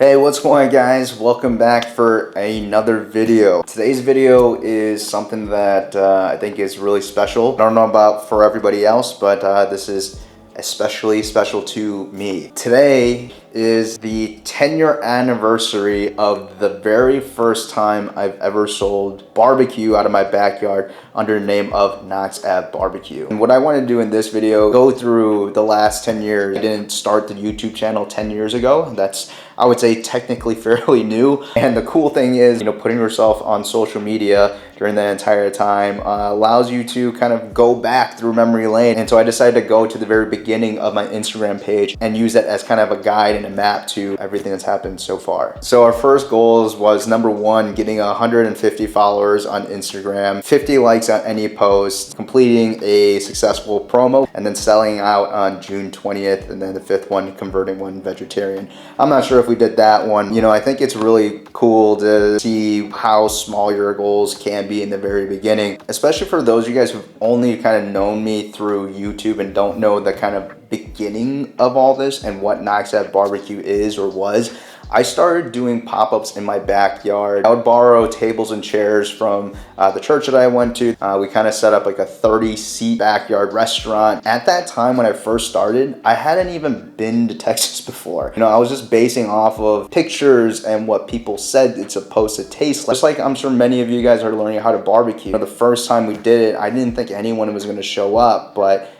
Hey, what's going on, guys? Welcome back for another video. Today's video is something that I think is really special. I don't know about for everybody else, but this is especially special to me. Today is the 10-year anniversary of the very first time I've ever sold barbecue out of my backyard under the name of Knox Ave BBQ. And what I want to do in this video, go through the last 10 years. I didn't start the YouTube channel 10 years ago. That's, I would say, technically fairly new. And the cool thing is, putting yourself on social media during that entire time allows you to kind of go back through memory lane. And so I decided to go to the very beginning of my Instagram page and use that as kind of a guide and a map to everything that's happened so far. So our first goals was number one, getting 150 followers on Instagram, 50 likes on any post, completing a successful promo, and then selling out on June 20th, and then the fifth one, converting one vegetarian. I'm not sure if we did that one. I think it's really cool to see how small your goals can be in the very beginning, especially for those of you guys who've only kind of known me through YouTube and don't know the kind of beginning of all this and what Knox Ave BBQ is or was. I started doing pop-ups in my backyard. I would borrow tables and chairs from the church that I went to. We kind of set up like a 30-seat backyard restaurant. At that time when I first started, I hadn't even been to Texas before. I was just basing off of pictures and what people said it's supposed to taste like. Just like I'm sure many of you guys are learning how to barbecue. The first time we did it, I didn't think anyone was gonna show up, but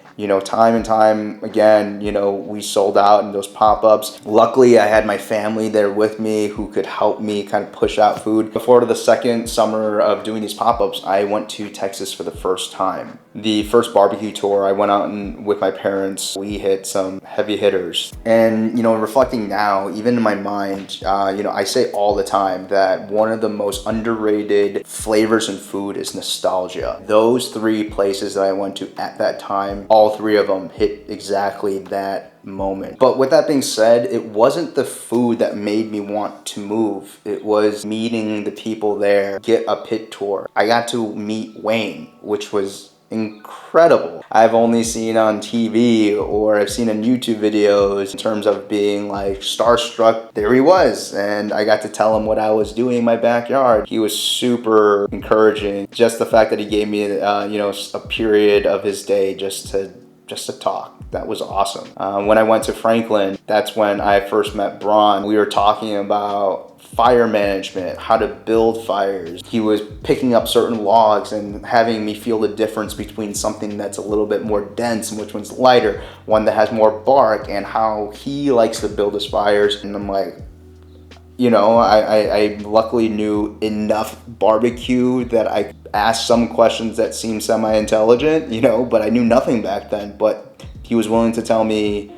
time and time again, we sold out in those pop-ups. Luckily, I had my family there with me who could help me kind of push out food. Before the second summer of doing these pop-ups, I went to Texas for the first time. The first barbecue tour, I went out and with my parents, we hit some heavy hitters. And, reflecting now, even in my mind, I say all the time that one of the most underrated flavors in food is nostalgia. Those three places that I went to at that time, all three of them hit exactly that moment. But with that being said, it wasn't the food that made me want to move. It was meeting the people there, get a pit tour. I got to meet Wayne, which was incredible. I've only seen on TV or I've seen in YouTube videos in terms of being like starstruck. There he was, and I got to tell him what I was doing in my backyard. He was super encouraging. Just the fact that he gave me a period of his day just to talk. That was awesome. When I went to Franklin, that's when I first met Braun. We were talking about fire management, how to build fires. He was picking up certain logs and having me feel the difference between something that's a little bit more dense and which one's lighter, one that has more bark, and how he likes to build his fires. And I'm like, I luckily knew enough barbecue that I asked some questions that seemed semi-intelligent, but I knew nothing back then. But he was willing to tell me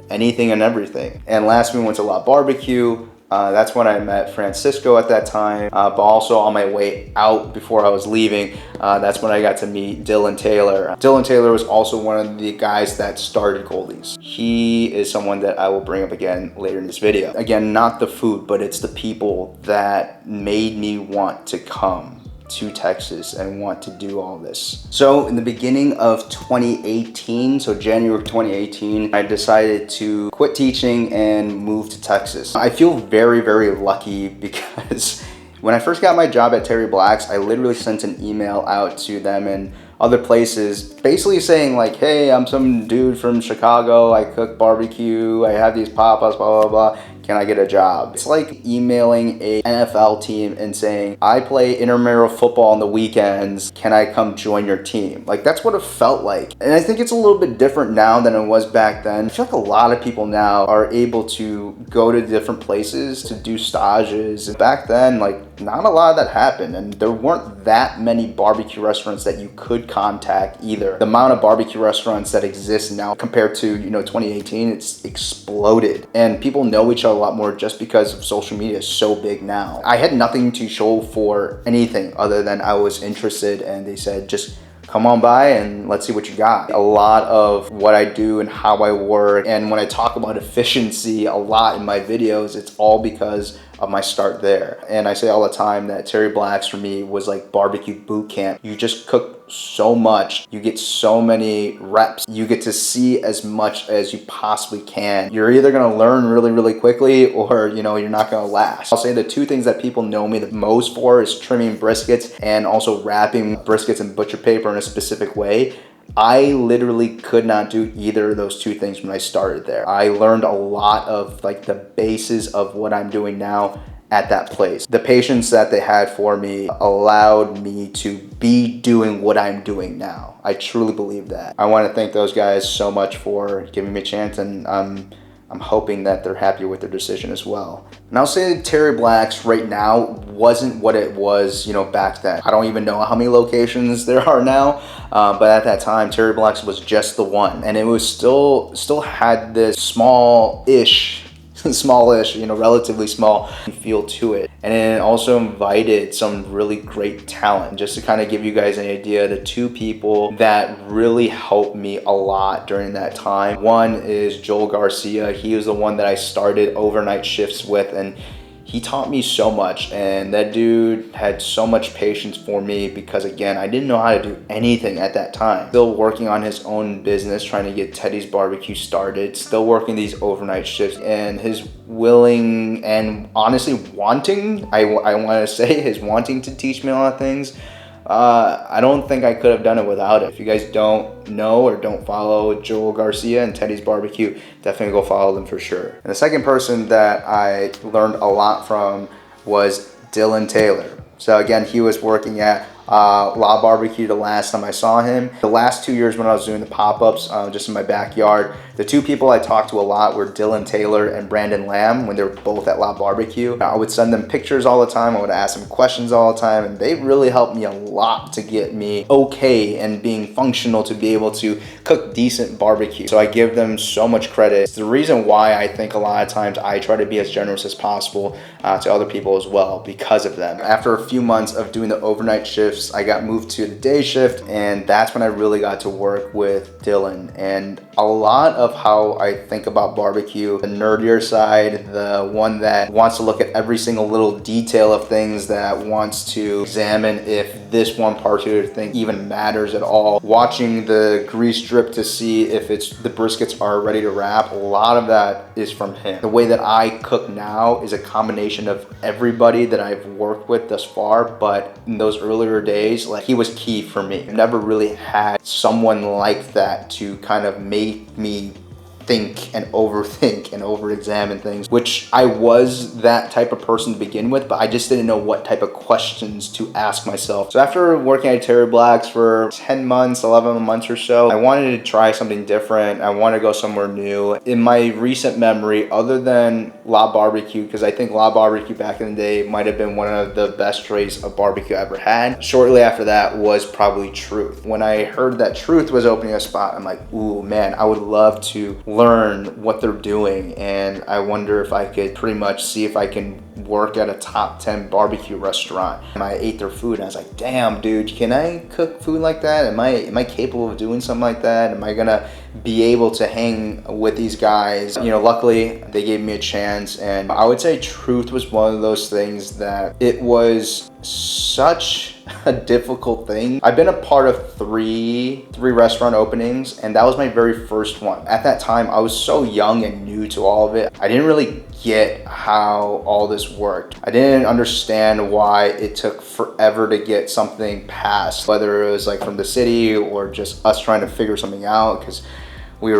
anything and everything. And last we went to La Barbecue. That's when I met Francisco at that time, but also on my way out before I was leaving, that's when I got to meet Dylan Taylor. Dylan Taylor was also one of the guys that started Goldie's. He is someone that I will bring up again later in this video. Again, not the food, but it's the people that made me want to come to Texas and want to do all this. So in the beginning of 2018, so January of 2018, I decided to quit teaching and move to Texas. I feel very, very lucky because when I first got my job at Terry Black's, I literally sent an email out to them and other places basically saying like, hey, I'm some dude from Chicago, I cook barbecue, I have these pop-ups, blah, blah, blah. Can I get a job? It's like emailing a NFL team and saying, I play intramural football on the weekends. Can I come join your team? Like, that's what it felt like. And I think it's a little bit different now than it was back then. I feel like a lot of people now are able to go to different places to do stages. And back then, like, not a lot of that happened. And there weren't that many barbecue restaurants that you could contact either. The amount of barbecue restaurants that exist now compared to, 2018, it's exploded. And people know each other a lot more just because of social media is so big now. I had nothing to show for anything other than I was interested, and they said, just come on by and let's see what you got. A lot of what I do and how I work, and when I talk about efficiency a lot in my videos, it's all because of my start there. And I say all the time that Terry Black's for me was like barbecue boot camp. You just cook so much. You get so many reps. You get to see as much as you possibly can. You're either gonna learn really quickly, or you're not gonna last. I'll say the two things that people know me the most for is trimming briskets and also wrapping briskets in butcher paper in a specific way. I literally could not do either of those two things when I started there. I learned a lot of like the basis of what I'm doing now at that place. The patience that they had for me allowed me to be doing what I'm doing now. I truly believe that. I want to thank those guys so much for giving me a chance, and I'm hoping that they're happy with their decision as well. And I'll say that Terry Black's right now wasn't what it was, back then. I don't even know how many locations there are now, but at that time, Terry Black's was just the one, and it was still had this smallish, relatively small feel to it. And it also invited some really great talent. Just to kind of give you guys an idea, the two people that really helped me a lot during that time. One is Joel Garcia. He was the one that I started overnight shifts with, and he taught me so much, and that dude had so much patience for me because, again, I didn't know how to do anything at that time. Still working on his own business, trying to get Teddy's BBQ started, still working these overnight shifts, and his willing and honestly wanting, I want to say his wanting to teach me a lot of things. I don't think I could have done it without it. If you guys don't know or don't follow Joel Garcia and Teddy's BBQ, definitely go follow them for sure. And the second person that I learned a lot from was Dylan Taylor. So again, he was working at La BBQ the last time I saw him. The last 2 years when I was doing the pop-ups just in my backyard, the two people I talked to a lot were Dylan Taylor and Brandon Lamb when they were both at La BBQ. I would send them pictures all the time. I would ask them questions all the time, and they really helped me a lot to get me okay and being functional to be able to cook decent barbecue. So I give them so much credit. It's the reason why I think a lot of times I try to be as generous as possible to other people as well because of them. After a few months of doing the overnight shifts, I got moved to the day shift, and that's when I really got to work with Dylan. And a lot of how I think about barbecue, the nerdier side, the one that wants to look at every single little detail of things, that wants to examine if this one particular thing even matters at all, watching the grease drip to see if the briskets are ready to wrap, a lot of that is from him. The way that I cook now is a combination of everybody that I've worked with thus far, but in those earlier days, like, he was key for me. I never really had someone like that to kind of make me think and overthink and over-examine things, which I was that type of person to begin with, but I just didn't know what type of questions to ask myself. So after working at Terry Black's for 10 months, 11 months or so, I wanted to try something different. I wanted to go somewhere new. In my recent memory, other than La BBQ, because I think La BBQ back in the day might have been one of the best trays of barbecue I ever had, shortly after that was probably Truth. When I heard that Truth was opening a spot, I'm like, ooh, man, I would love to learn what they're doing, and I wonder if I could pretty much see if I can work at a top 10 barbecue restaurant. And I ate their food and I was like, damn dude, can I cook food like that? Am I capable of doing something like that? Am I gonna be able to hang with these guys? Luckily they gave me a chance, and I would say Truth was one of those things that it was such a difficult thing. I've been a part of three restaurant openings, and that was my very first one. At that time, I was so young and new to all of it. I didn't really get how all this worked. I didn't understand why it took forever to get something passed, whether it was like from the city or just us trying to figure something out, because we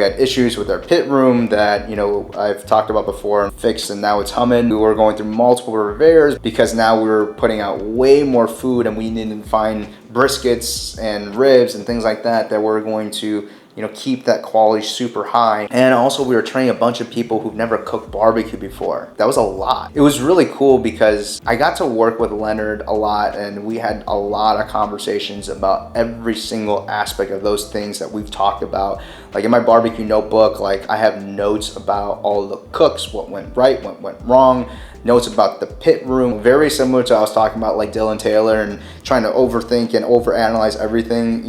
had issues with our pit room that, I've talked about before and fixed, and now it's humming. We were going through multiple repairs because now we were putting out way more food, and we needed to find briskets and ribs and things like that were going to keep that quality super high. And also we were training a bunch of people who've never cooked barbecue before. That was a lot. It was really cool because I got to work with Leonard a lot, and we had a lot of conversations about every single aspect of those things that we've talked about. Like in my barbecue notebook, like I have notes about all the cooks, what went right, what went wrong, notes about the pit room, very similar to I was talking about like Dylan Taylor and trying to overthink and overanalyze everything.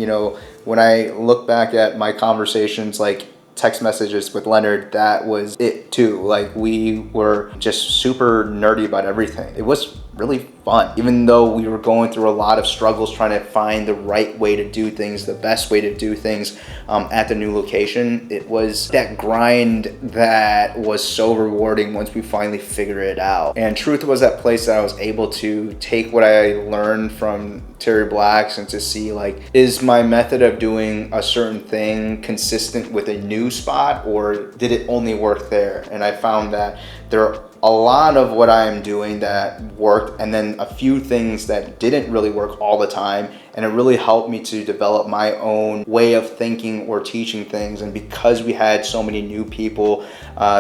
When I look back at my conversations, like text messages with Leonard, that was it too. Like we were just super nerdy about everything. It was really fun. Even though we were going through a lot of struggles trying to find the right way to do things, the best way to do things at the new location, it was that grind that was so rewarding once we finally figured it out. And Truth was that place that I was able to take what I learned from Terry Black's and to see, like, is my method of doing a certain thing consistent with a new spot, or did it only work there? And I found that there are a lot of what I am doing that worked, and then a few things that didn't really work all the time. And it really helped me to develop my own way of thinking or teaching things. And because we had so many new people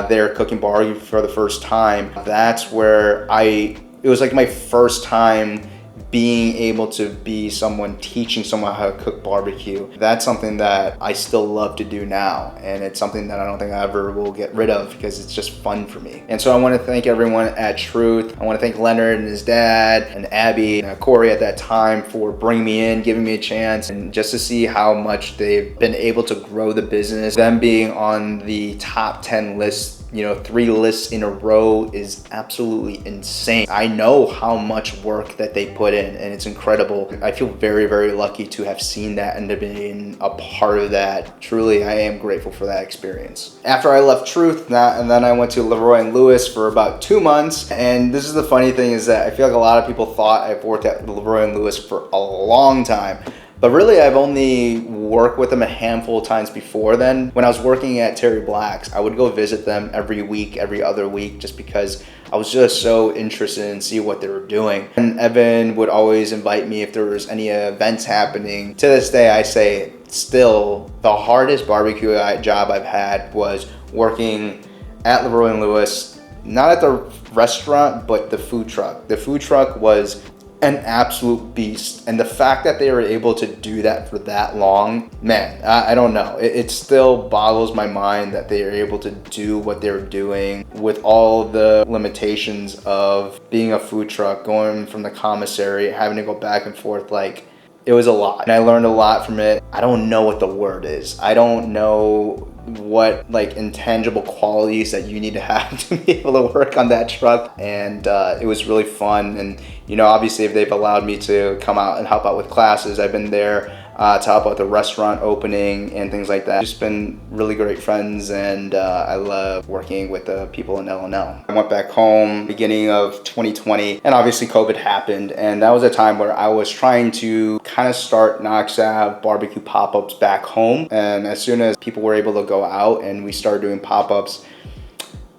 there cooking barbecue for the first time, that's where it was like my first time being able to be someone teaching someone how to cook barbecue. That's something that I still love to do now, and it's something that I don't think I ever will get rid of because it's just fun for me. And so I want to thank everyone at Truth. I want to thank Leonard and his dad and Abby and Corey at that time for bringing me in, giving me a chance, and just to see how much they've been able to grow the business. Them being on the top 10 list, 3 lists in a row, is absolutely insane. I know how much work that they put in, and it's incredible. I feel very, very lucky to have seen that and to be a part of that. Truly, I am grateful for that experience. After I left Truth, and then I went to LeRoy Lewis for about 2 months. And this is the funny thing, is that I feel like a lot of people thought I've worked at LeRoy Lewis for a long time. But really, I've only worked with them a handful of times before then. When I was working at Terry Black's, I would go visit them every week, every other week, just because I was just so interested in see what they were doing. And Evan would always invite me if there was any events happening. To this day, I say still, the hardest barbecue job I've had was working at LeRoy Lewis, not at the restaurant, but the food truck. The food truck was an absolute beast, and the fact that they were able to do that for that long, man, I don't know. It still boggles my mind that they are able to do what they're doing with all the limitations of being a food truck, going from the commissary, having to go back and forth. Like, it was a lot, and I learned a lot from it. I don't know what the word is. I don't know what intangible qualities that you need to have to be able to work on that truck. And it was really fun. And obviously, if they've allowed me to come out and help out with classes, I've been there to help out the restaurant opening and things like that. Just been really great friends, and I love working with the people in L&L. I went back home beginning of 2020, and obviously COVID happened, and that was a time where I was trying to kind of start Knox Ave barbecue pop-ups back home. And as soon as people were able to go out and we started doing pop-ups,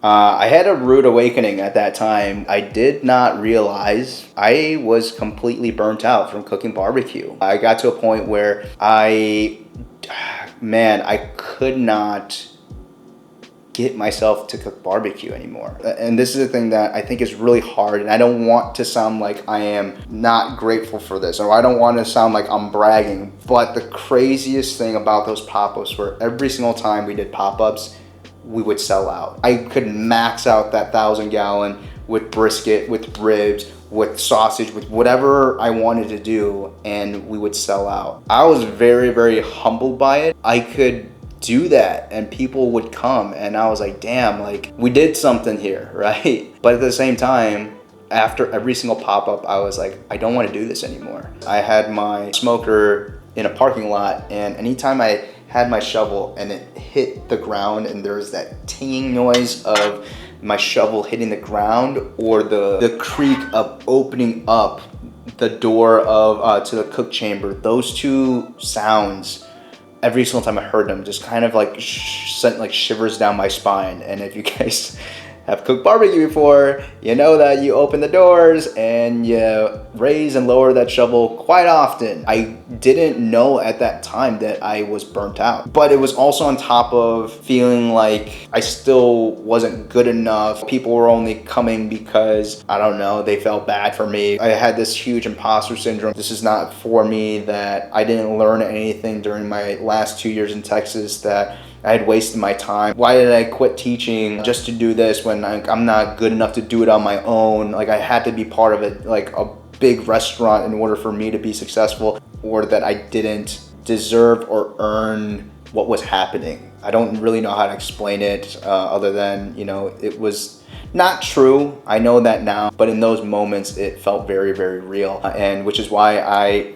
I had a rude awakening at that time. I did not realize I was completely burnt out from cooking barbecue. I got to a point where I could not get myself to cook barbecue anymore. And this is the thing that I think is really hard, and I don't want to sound like I am not grateful for this, or I don't want to sound like I'm bragging, but the craziest thing about those pop-ups were every single time we did pop-ups, we would sell out. I could max out that 1,000-gallon with brisket, with ribs, with sausage, with whatever I wanted to do, and we would sell out. I was very, very humbled by it. I could do that and people would come, and I was like, damn, like, we did something here, right? But at the same time, after every single pop-up, I was like, I don't want to do this anymore. I had my smoker in a parking lot, and anytime I had my shovel and it hit the ground and there was that tinging noise of my shovel hitting the ground, or the creak of opening up the door of to the cook chamber, those two sounds, every single time I heard them, just kind of sent shivers down my spine. And if you guys have cooked barbecue before, you know that you open the doors and you raise and lower that shovel quite often. I didn't know at that time that I was burnt out, but it was also on top of feeling like I still wasn't good enough. People were only coming because, I don't know, they felt bad for me. I had this huge imposter syndrome. This is not for me, that I didn't learn anything during my last 2 years in Texas, that I had wasted my time. Why did I quit teaching just to do this when I'm not good enough to do it on my own? Like, I had to be part of it, like a big restaurant, in order for me to be successful, or that I didn't deserve or earn what was happening. I don't really know how to explain it other than, you know, it was not true. I know that now, but in those moments, it felt very, very real. And which is why I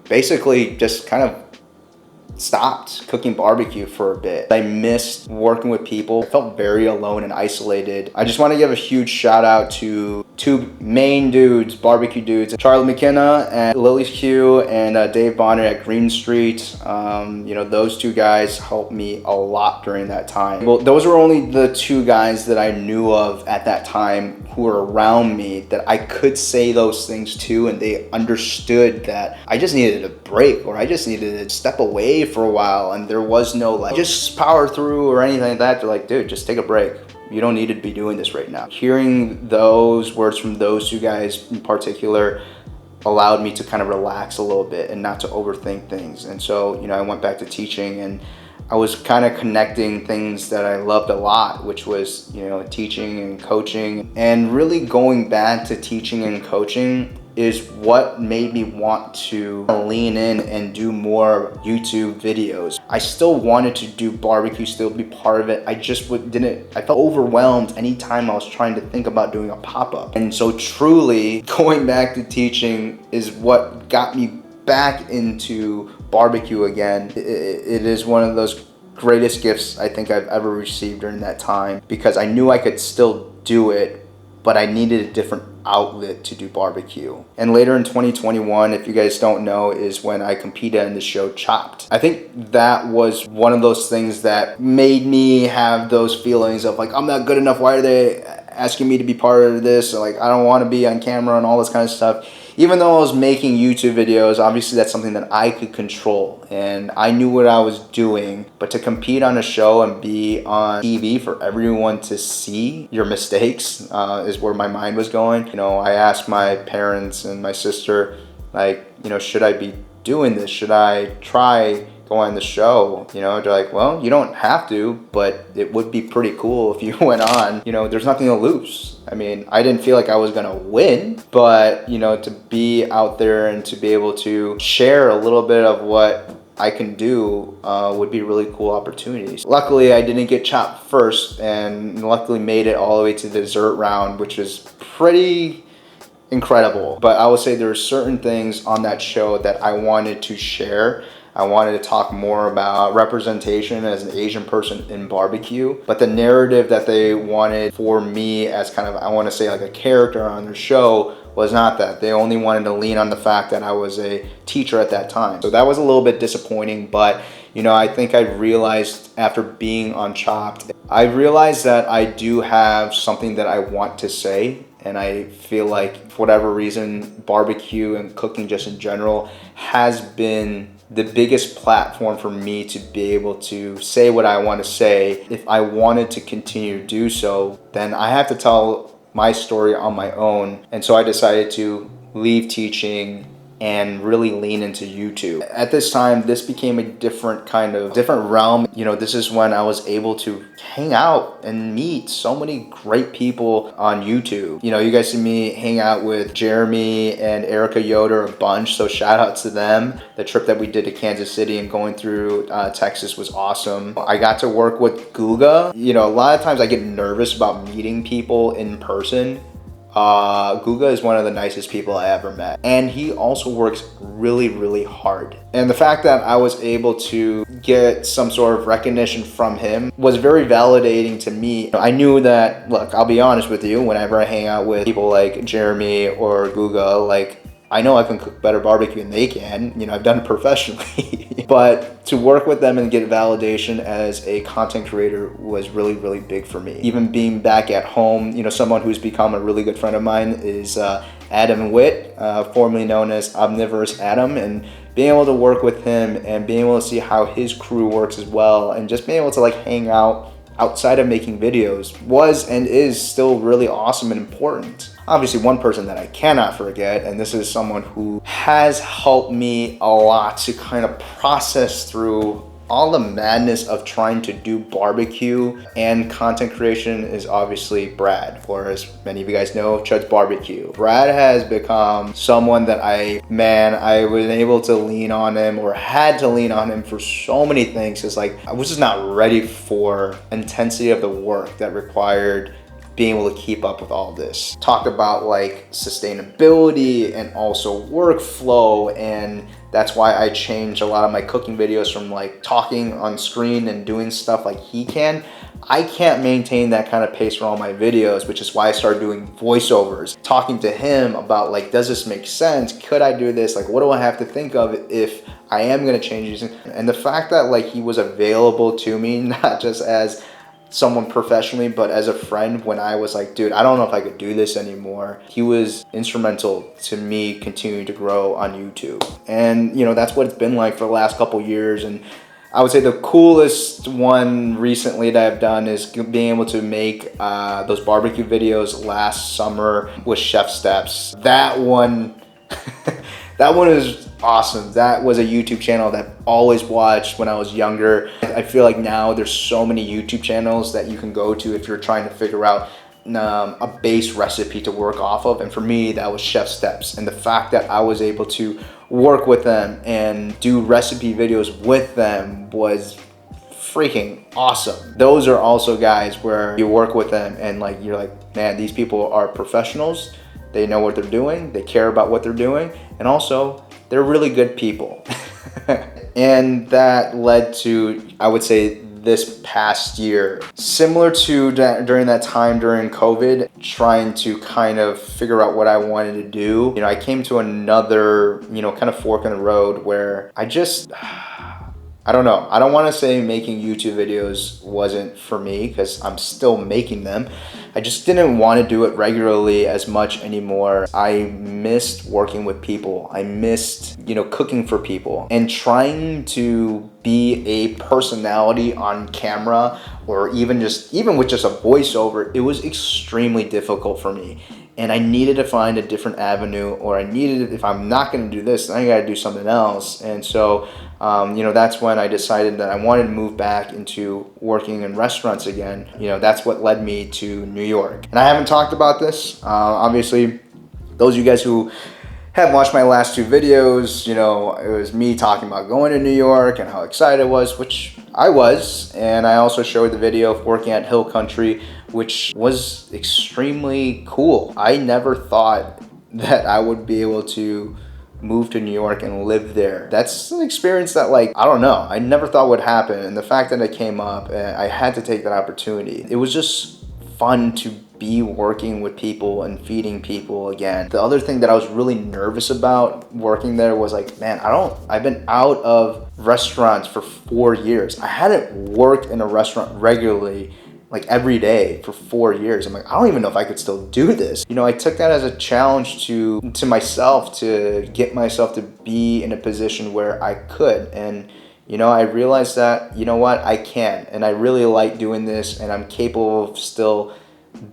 basically just kind of stopped cooking barbecue for a bit. I missed working with people. I felt very alone and isolated. I just want to give a huge shout out to two main dudes, barbecue dudes, Charlie McKenna at Lily's Q and Dave Bonner at Green Street. You know, those two guys helped me a lot during that time. Well, those were only the two guys that I knew of at that time who were around me that I could say those things to, and they understood that I just needed a break, or I just needed to step away for a while, and there was no like just power through or anything like that. They're like, dude, just take a break. You don't need to be doing this right now. Hearing those words from those two guys in particular allowed me to kind of relax a little bit and not to overthink things. And so, you know, I went back to teaching, and I was kind of connecting things that I loved a lot, which was, you know, teaching and coaching. And really going back to teaching and coaching is what made me want to lean in and do more YouTube videos. I still wanted to do barbecue, still be part of it. I just I felt overwhelmed anytime I was trying to think about doing a pop-up. And so truly going back to teaching is what got me back into barbecue again. It is one of those greatest gifts I think I've ever received during that time, because I knew I could still do it, but I needed a different outlet to do barbecue. And later in 2021, if you guys don't know, is when I competed in the show Chopped. I think that was one of those things that made me have those feelings of like, I'm not good enough. Why are they asking me to be part of this? Or like, I don't want to be on camera and all this kind of stuff. Even though I was making YouTube videos, obviously that's something that I could control and I knew what I was doing. But to compete on a show and be on TV for everyone to see your mistakes is where my mind was going. You know, I asked my parents and my sister, like, you know, should I be doing this? Should I try go on the show? You know, they're like, well, you don't have to, but it would be pretty cool if you went on. You know, there's nothing to lose. I mean, I didn't feel like I was gonna win, but you know, to be out there and to be able to share a little bit of what I can do would be really cool opportunities. Luckily, I didn't get chopped first, and luckily made it all the way to the dessert round, which is pretty incredible. But I would say there are certain things on that show that I wanted to share. I wanted to talk more about representation as an Asian person in barbecue, but the narrative that they wanted for me as kind of, I want to say like a character on their show, was not that. They only wanted to lean on the fact that I was a teacher at that time. So that was a little bit disappointing, but you know, I think I realized after being on Chopped, I realized that I do have something that I want to say. And I feel like for whatever reason, barbecue and cooking just in general has been the biggest platform for me to be able to say what I want to say. If I wanted to continue to do so, then I have to tell my story on my own. And so I decided to leave teaching and really lean into YouTube. At this time, this became a different realm. You know, this is when I was able to hang out and meet so many great people on YouTube. You know, you guys see me hang out with Jeremy and Erica Yoder a bunch, so shout out to them. The trip that we did to Kansas City and going through Texas was awesome. I got to work with Guga. You know, a lot of times I get nervous about meeting people in person. Guga is one of the nicest people I ever met, and he also works really, really hard. And the fact that I was able to get some sort of recognition from him was very validating to me. I knew that, look, I'll be honest with you, whenever I hang out with people like Jeremy or Guga, like, I know I can cook better barbecue than they can. You know, I've done it professionally. But to work with them and get validation as a content creator was really, really big for me. Even being back at home, you know, someone who's become a really good friend of mine is Adam Witt, formerly known as Omnivorous Adam, and being able to work with him and being able to see how his crew works as well, and just being able to like hang out outside of making videos was and is still really awesome and important. Obviously, one person that I cannot forget, and this is someone who has helped me a lot to kind of process through all the madness of trying to do barbecue and content creation is obviously Brad, or as many of you guys know, Chud's Barbecue. Brad has become someone that I was able to lean on him, or had to lean on him for so many things. It's like, I was just not ready for intensity of the work that required being able to keep up with all this. Talk about like sustainability and also workflow, and that's why I changed a lot of my cooking videos from like talking on screen and doing stuff like he can. I can't maintain that kind of pace for all my videos, which is why I started doing voiceovers, talking to him about like, does this make sense? Could I do this? Like, what do I have to think of if I am gonna change these? And the fact that like he was available to me, not just as someone professionally, but as a friend, when I was like, dude, I don't know if I could do this anymore. He was instrumental to me continuing to grow on YouTube. And you know, that's what it's been like for the last couple years. And I would say the coolest one recently that I've done is being able to make those barbecue videos last summer with Chef Steps. That one, that one is awesome. That was a YouTube channel that I always watched when I was younger. I feel like now there's so many YouTube channels that you can go to if you're trying to figure out a base recipe to work off of. And for me, that was Chef Steps. And the fact that I was able to work with them and do recipe videos with them was freaking awesome. Those are also guys where you work with them and like, you're like, man, these people are professionals. They know what they're doing. They care about what they're doing. And also, they're really good people. And that led to, I would say, this past year, similar to during that time during COVID, trying to kind of figure out what I wanted to do. You know, I came to another, you know, kind of fork in the road where I don't know. I don't want to say making YouTube videos wasn't for me, because I'm still making them. I just didn't want to do it regularly as much anymore. I missed working with people. I missed, you know, cooking for people, and trying to be a personality on camera, or even with just a voiceover. It was extremely difficult for me. And I needed to find a different avenue, or I needed, if I'm not going to do this, then I got to do something else. And so, you know, that's when I decided that I wanted to move back into working in restaurants again. You know, that's what led me to New York. And I haven't talked about this. Obviously, those of you guys who have watched my last two videos, you know, it was me talking about going to New York and how excited I was, which I was. And I also showed the video of working at Hill Country, which was extremely cool. I never thought that I would be able to move to New York and live there. That's an experience that, like, I don't know, I never thought would happen. And the fact that it came up, I had to take that opportunity. It was just fun to be working with people and feeding people again. The other thing that I was really nervous about working there was like, man, I've been out of restaurants for 4 years. I hadn't worked in a restaurant regularly, like every day, for 4 years. I'm like, I don't even know if I could still do this. You know, I took that as a challenge to myself, to get myself to be in a position where I could. And you know, I realized that, you know what, I can. And I really like doing this, and I'm capable of still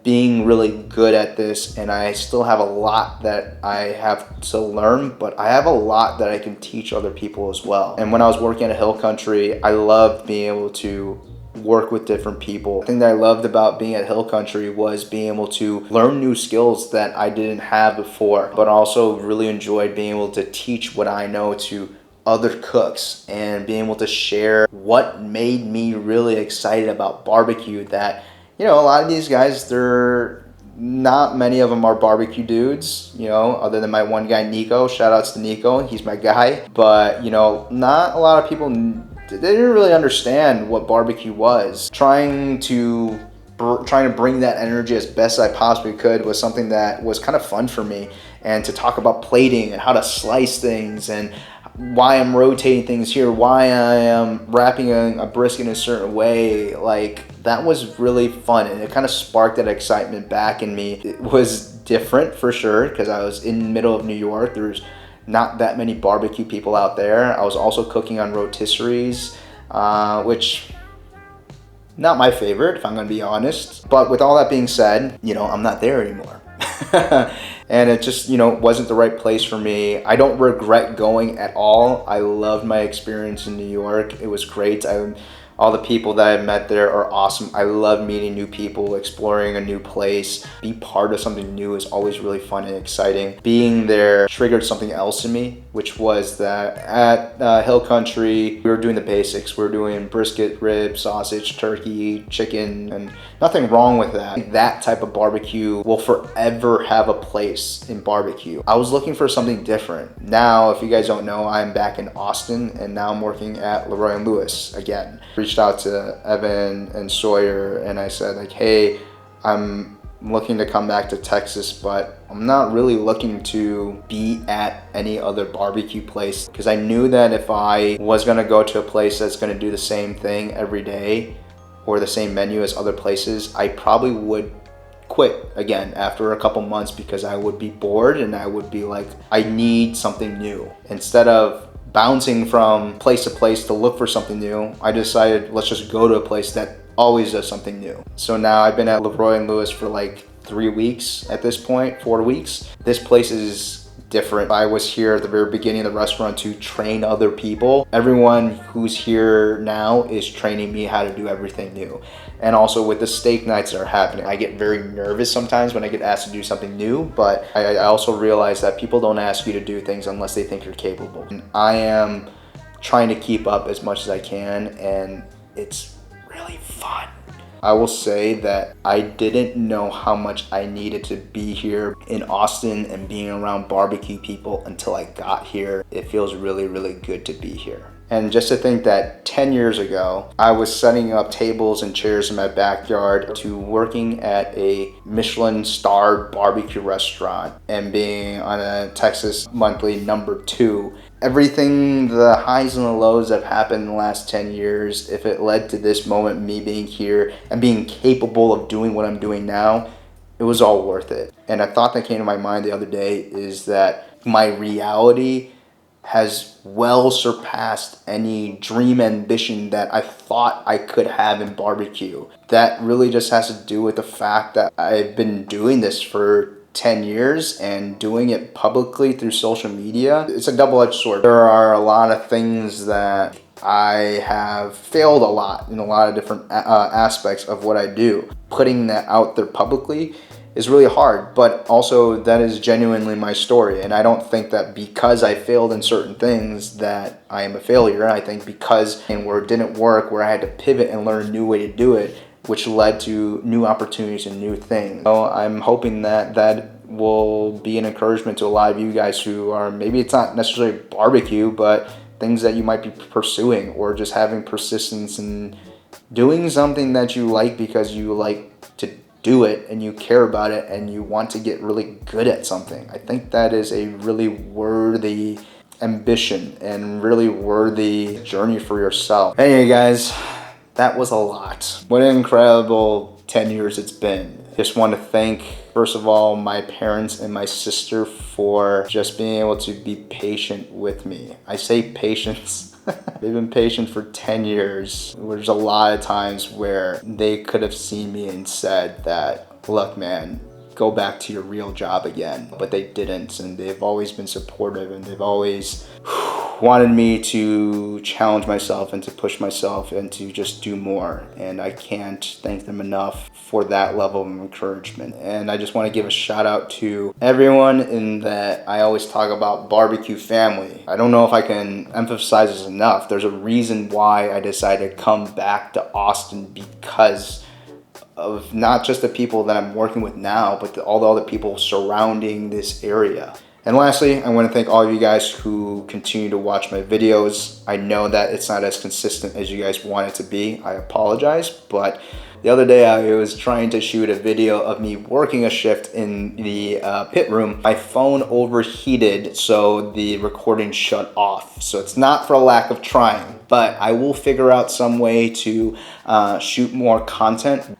being really good at this. And I still have a lot that I have to learn, but I have a lot that I can teach other people as well. And when I was working at Hill Country, I loved being able to work with different people. The thing that I loved about being at Hill Country was being able to learn new skills that I didn't have before, but also really enjoyed being able to teach what I know to other cooks, and being able to share what made me really excited about barbecue. That, you know, a lot of these guys, not many of them are barbecue dudes, you know, other than my one guy, Nico. Shout outs to Nico, he's my guy. But, you know, not a lot of people, they didn't really understand what barbecue was. Trying to bring that energy as best I possibly could was something that was kind of fun for me. And to talk about plating and how to slice things, and why I'm rotating things here, why I am wrapping a brisket in a certain way, like, that was really fun. And it kind of sparked that excitement back in me. It was different for sure, because I was in the middle of New York. There's not that many barbecue people out there. I was also cooking on rotisseries, which, not my favorite, if I'm gonna be honest. But with all that being said, you know, I'm not there anymore. And it just, you know, wasn't the right place for me. I don't regret going at all. I loved my experience in New York. It was great. All the people that I met there are awesome. I love meeting new people, exploring a new place. Be part of something new is always really fun and exciting. Being there triggered something else in me, which was that at Hill Country, we were doing the basics. We were doing brisket, ribs, sausage, turkey, chicken, and nothing wrong with that. That type of barbecue will forever have a place in barbecue. I was looking for something different. Now, if you guys don't know, I'm back in Austin, and now I'm working at LeRoy Lewis again. Reached out to Evan and Sawyer, and I said, like, hey, I'm looking to come back to Texas, but I'm not really looking to be at any other barbecue place, because I knew that if I was gonna go to a place that's gonna do the same thing every day or the same menu as other places, I probably would quit again after a couple months, because I would be bored and I would be like, I need something new. Instead of bouncing from place to place to look for something new, I decided, let's just go to a place that always does something new. So now I've been at LeRoy Lewis for like 3 weeks at this point, 4 weeks. This place is different. I was here at the very beginning of the restaurant to train other people. Everyone who's here now is training me how to do everything new. And also with the steak nights that are happening, I get very nervous sometimes when I get asked to do something new, but I also realize that people don't ask you to do things unless they think you're capable. And I am trying to keep up as much as I can, and it's really fun. I will say that I didn't know how much I needed to be here in Austin and being around barbecue people until I got here. It feels really, really good to be here. And just to think that 10 years ago, I was setting up tables and chairs in my backyard to working at a Michelin-starred barbecue restaurant and being on a Texas Monthly #2. Everything, the highs and the lows that have happened in the last 10 years, if it led to this moment, me being here and being capable of doing what I'm doing now, it was all worth it. And a thought that came to my mind the other day is that my reality has well surpassed any dream ambition that I thought I could have in barbecue. That really just has to do with the fact that I've been doing this for 10 years and doing it publicly through social media. It's a double-edged sword. There are a lot of things that I have failed a lot in a lot of different aspects of what I do. Putting that out there publicly is really hard, but also that is genuinely my story. And I don't think that because I failed in certain things that I am a failure. I think because where it didn't work, where I had to pivot and learn a new way to do it, which led to new opportunities and new things. So I'm hoping that that will be an encouragement to a lot of you guys who are, maybe it's not necessarily barbecue, but things that you might be pursuing, or just having persistence in doing something that you like because you like to do it and you care about it and you want to get really good at something. I think that is a really worthy ambition and really worthy journey for yourself. Anyway guys, that was a lot. What an incredible 10 years it's been. Just want to thank, first of all, my parents and my sister for just being able to be patient with me. I say patience. They've been patient for 10 years. There's a lot of times where they could have seen me and said that, look man, go back to your real job again. But they didn't, and they've always been supportive, and they've always wanted me to challenge myself and to push myself and to just do more. And I can't thank them enough for that level of encouragement. And I just want to give a shout out to everyone in that I always talk about barbecue family. I don't know if I can emphasize this enough. There's a reason why I decided to come back to Austin, because of not just the people that I'm working with now, but all the other people surrounding this area. And lastly, I want to thank all of you guys who continue to watch my videos. I know that it's not as consistent as you guys want it to be. I apologize, but the other day I was trying to shoot a video of me working a shift in the pit room. My phone overheated, so the recording shut off. So it's not for a lack of trying, but I will figure out some way to shoot more content.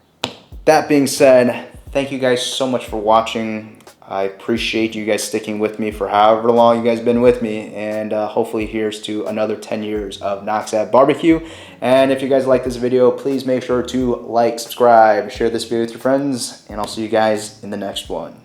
That being said, thank you guys so much for watching. I appreciate you guys sticking with me for however long you guys been with me, and hopefully here's to another 10 years of Knox Ave BBQ. And if you guys like this video, please make sure to like, subscribe, share this video with your friends, and I'll see you guys in the next one.